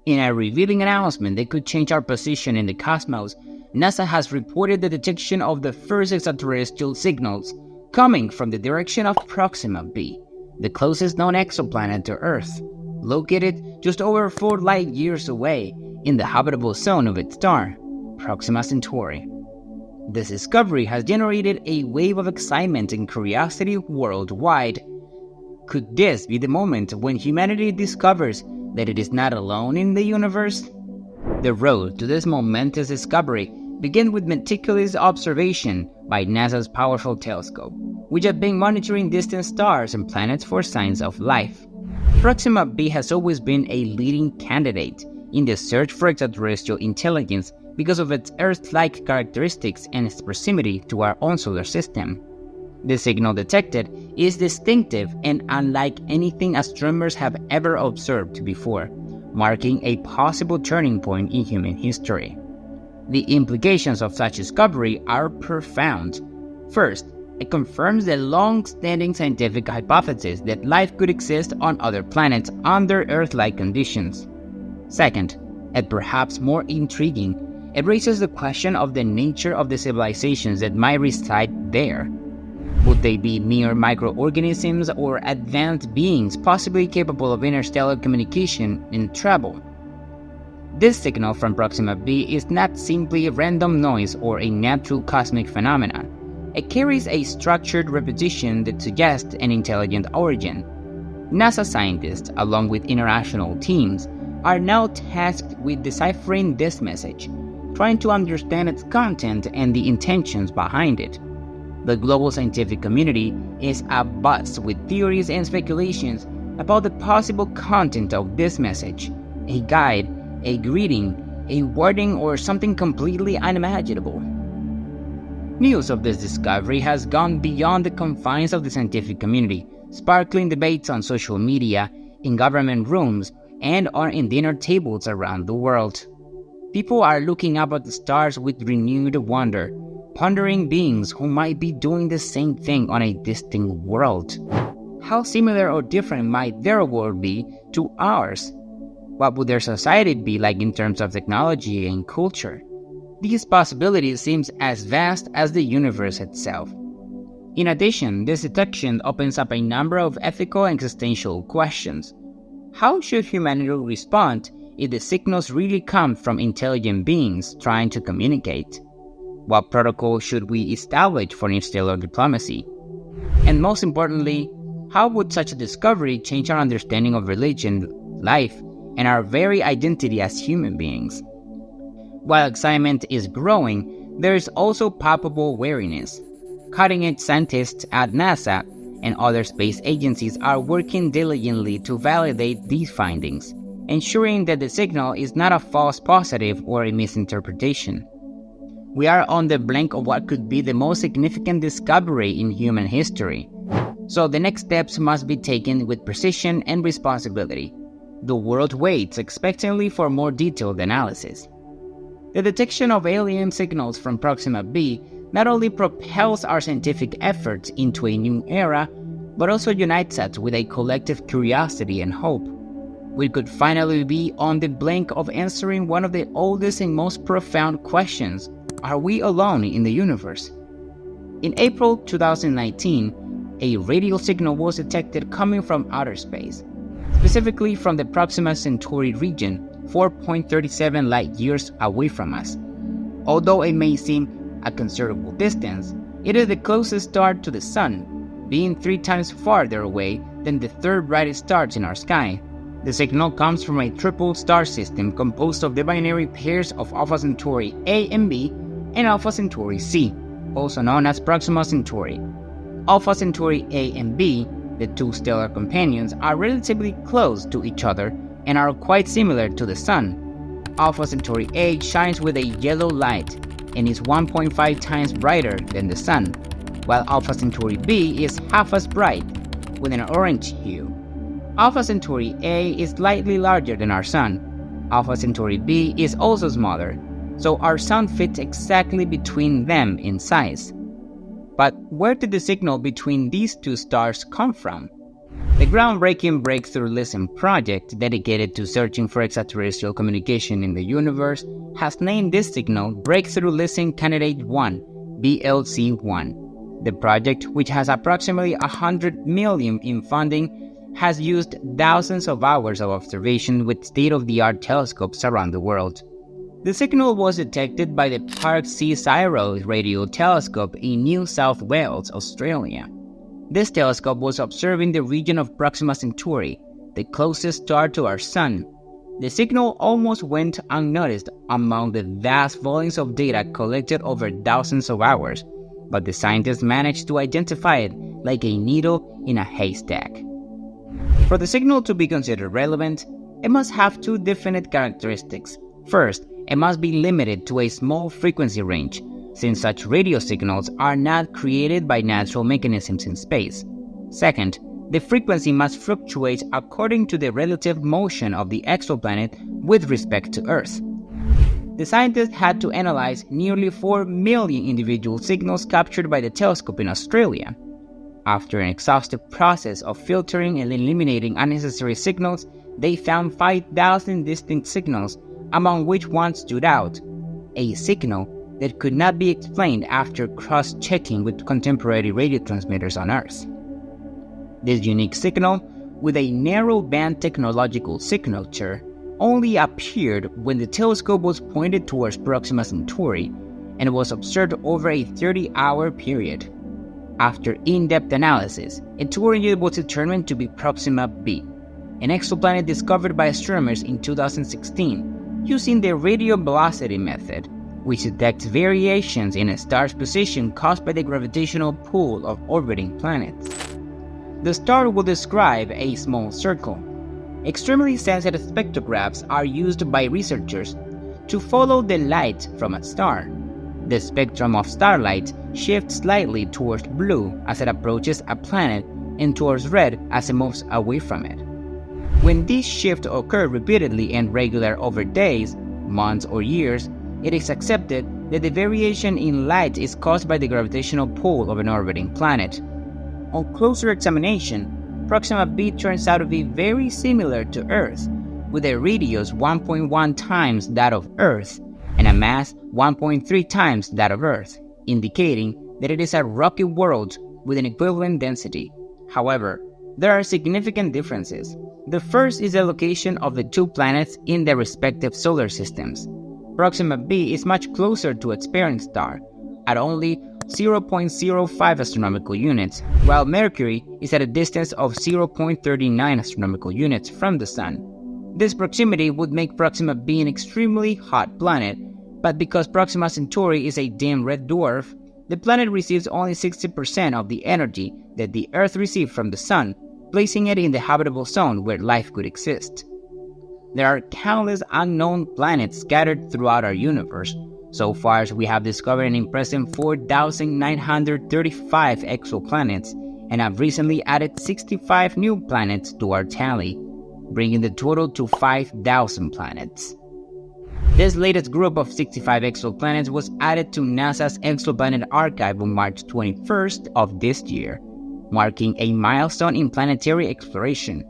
In a revealing announcement that could change our position in the cosmos, NASA has reported the detection of the first extraterrestrial signals coming from the direction of Proxima B, the closest known exoplanet to Earth, located just over 4 light years away in the habitable zone of its star, Proxima Centauri. This discovery has generated a wave of excitement and curiosity worldwide. Could this be the moment when humanity discovers that it is not alone in the universe? The road to this momentous discovery began with meticulous observation by NASA's powerful telescope, which had been monitoring distant stars and planets for signs of life. Proxima B has always been a leading candidate in the search for extraterrestrial intelligence because of its Earth-like characteristics and its proximity to our own solar system. The signal detected is distinctive and unlike anything astronomers have ever observed before, marking a possible turning point in human history. The implications of such discovery are profound. First, it confirms the long-standing scientific hypothesis that life could exist on other planets under Earth-like conditions. Second, and perhaps more intriguing, it raises the question of the nature of the civilizations that might reside there. Would they be mere microorganisms or advanced beings possibly capable of interstellar communication and travel? This signal from Proxima B is not simply a random noise or a natural cosmic phenomenon. It carries a structured repetition that suggests an intelligent origin. NASA scientists, along with international teams, are now tasked with deciphering this message, trying to understand its content and the intentions behind it. The global scientific community is abuzz with theories and speculations about the possible content of this message: a guide, a greeting, a warning, or something completely unimaginable. News of this discovery has gone beyond the confines of the scientific community, sparkling debates on social media, in government rooms, and on dinner tables around the world. People are looking up at the stars with renewed wonder, pondering beings who might be doing the same thing on a distant world. How similar or different might their world be to ours? What would their society be like in terms of technology and culture? These possibilities seem as vast as the universe itself. In addition, this detection opens up a number of ethical and existential questions. How should humanity respond if the signals really come from intelligent beings trying to communicate? What protocol should we establish for interstellar diplomacy? And most importantly, how would such a discovery change our understanding of religion, life, and our very identity as human beings? While excitement is growing, there is also palpable wariness. Cutting-edge scientists at NASA and other space agencies are working diligently to validate these findings, ensuring that the signal is not a false positive or a misinterpretation. We are on the brink of what could be the most significant discovery in human history, so the next steps must be taken with precision and responsibility. The world waits expectantly for more detailed analysis. The detection of alien signals from Proxima B not only propels our scientific efforts into a new era, but also unites us with a collective curiosity and hope. We could finally be on the brink of answering one of the oldest and most profound questions: are we alone in the universe? In April 2019, a radio signal was detected coming from outer space, specifically from the Proxima Centauri region, 4.37 light years away from us. Although it may seem a considerable distance, it is the closest star to the Sun, being 3 times farther away than the third brightest stars in our sky. The signal comes from a triple star system composed of the binary pairs of Alpha Centauri A and B and Alpha Centauri C, also known as Proxima Centauri. Alpha Centauri A and B, the 2 stellar companions, are relatively close to each other and are quite similar to the Sun. Alpha Centauri A shines with a yellow light and is 1.5 times brighter than the Sun, while Alpha Centauri B is half as bright, with an orange hue. Alpha Centauri A is slightly larger than our Sun. Alpha Centauri B is also smaller, so our Sun fits exactly between them in size. But where did the signal between these 2 stars come from? The groundbreaking Breakthrough Listen project, dedicated to searching for extraterrestrial communication in the universe, has named this signal Breakthrough Listen Candidate 1, BLC-1. The project, which has approximately $100 million in funding, has used thousands of hours of observation with state-of-the-art telescopes around the world. The signal was detected by the Park C-Cyrus radio telescope in New South Wales, Australia. This telescope was observing the region of Proxima Centauri, the closest star to our Sun. The signal almost went unnoticed among the vast volumes of data collected over thousands of hours, but the scientists managed to identify it like a needle in a haystack. For the signal to be considered relevant, it must have two definite characteristics. First, it must be limited to a small frequency range, since such radio signals are not created by natural mechanisms in space. Second, the frequency must fluctuate according to the relative motion of the exoplanet with respect to Earth. The scientists had to analyze nearly 4 million individual signals captured by the telescope in Australia. After an exhaustive process of filtering and eliminating unnecessary signals, they found 5,000 distinct signals, among which one stood out: a signal that could not be explained after cross-checking with contemporary radio transmitters on Earth. This unique signal, with a narrow-band technological signature, only appeared when the telescope was pointed towards Proxima Centauri and was observed over a 30-hour period. After in-depth analysis, it was determined to be Proxima B, an exoplanet discovered by astronomers in 2016 using the radio velocity method, which detects variations in a star's position caused by the gravitational pull of orbiting planets. The star will describe a small circle. Extremely sensitive spectrographs are used by researchers to follow the light from a star. The spectrum of starlight shifts slightly towards blue as it approaches a planet and towards red as it moves away from it. When these shifts occur repeatedly and regular over days, months, or years, it is accepted that the variation in light is caused by the gravitational pull of an orbiting planet. On closer examination, Proxima B turns out to be very similar to Earth, with a radius 1.1 times that of Earth and a mass 1.3 times that of Earth, indicating that it is a rocky world with an equivalent density. However, there are significant differences. The first is the location of the two planets in their respective solar systems. Proxima B is much closer to its parent star, at only 0.05 astronomical units, while Mercury is at a distance of 0.39 astronomical units from the Sun. This proximity would make Proxima B an extremely hot planet, but because Proxima Centauri is a dim red dwarf, the planet receives only 60% of the energy that the Earth received from the Sun, placing it in the habitable zone where life could exist. There are countless unknown planets scattered throughout our universe. So far, we have discovered an impressive 4,935 exoplanets and have recently added 65 new planets to our tally, bringing the total to 5,000 planets. This latest group of 65 exoplanets was added to NASA's Exoplanet Archive on March 21st of this year, marking a milestone in planetary exploration.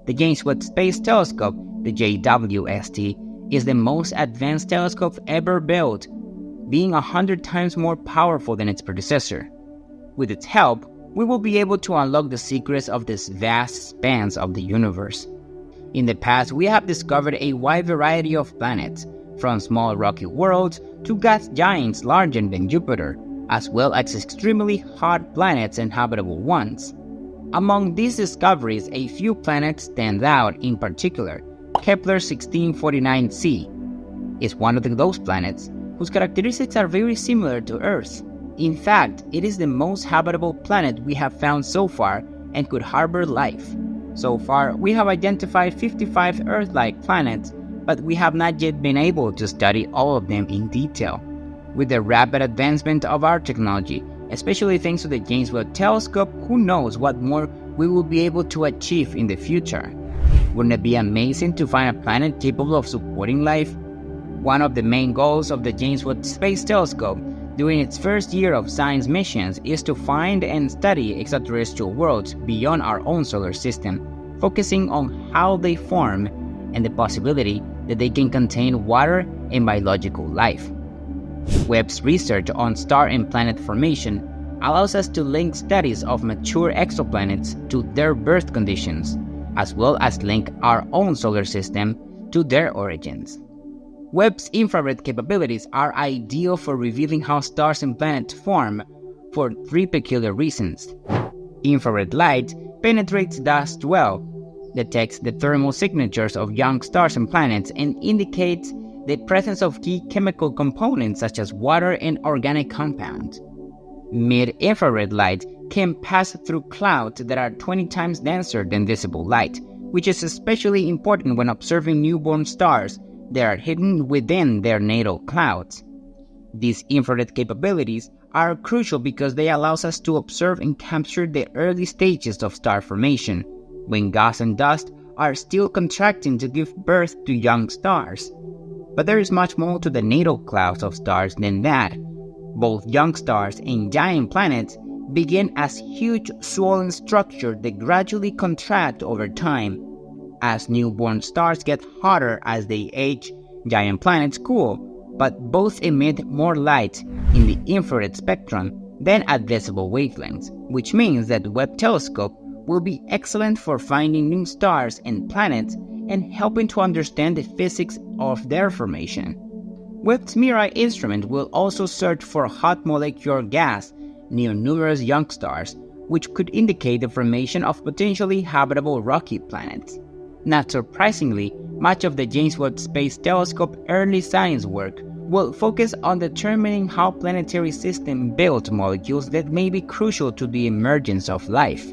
The James Webb Space Telescope, the JWST, is the most advanced telescope ever built, being 100 times more powerful than its predecessor. With its help, we will be able to unlock the secrets of this vast spans of the universe. In the past, we have discovered a wide variety of planets, from small rocky worlds to gas giants larger than Jupiter, as well as extremely hot planets and habitable ones. Among these discoveries, a few planets stand out in particular. Kepler 1649c is one of those planets whose characteristics are very similar to Earth. In fact, it is the most habitable planet we have found so far and could harbor life. So far, we have identified 55 Earth-like planets, but we have not yet been able to study all of them in detail. With the rapid advancement of our technology, especially thanks to the James Webb Telescope, who knows what more we will be able to achieve in the future. Wouldn't it be amazing to find a planet capable of supporting life? One of the main goals of the James Webb Space Telescope, during its first year of science missions is to find and study extraterrestrial worlds beyond our own solar system, focusing on how they form and the possibility that they can contain water and biological life. Webb's research on star and planet formation allows us to link studies of mature exoplanets to their birth conditions, as well as link our own solar system to their origins. Webb's infrared capabilities are ideal for revealing how stars and planets form for three peculiar reasons. Infrared light penetrates dust well, detects the thermal signatures of young stars and planets, and indicates the presence of key chemical components such as water and organic compounds. Mid-infrared light can pass through clouds that are 20 times denser than visible light, which is especially important when observing newborn stars that are hidden within their natal clouds. These infrared capabilities are crucial because they allow us to observe and capture the early stages of star formation, when gas and dust are still contracting to give birth to young stars. But there is much more to the natal clouds of stars than that. Both young stars and giant planets begin as huge swollen structures that gradually contract over time. As newborn stars get hotter as they age, giant planets cool, but both emit more light in the infrared spectrum than at visible wavelengths, which means that the Webb Telescope will be excellent for finding new stars and planets and helping to understand the physics of their formation. Webb's MIRI instrument will also search for hot molecular gas near numerous young stars, which could indicate the formation of potentially habitable rocky planets. Not surprisingly, much of the James Webb Space Telescope early science work will focus on determining how planetary systems build molecules that may be crucial to the emergence of life.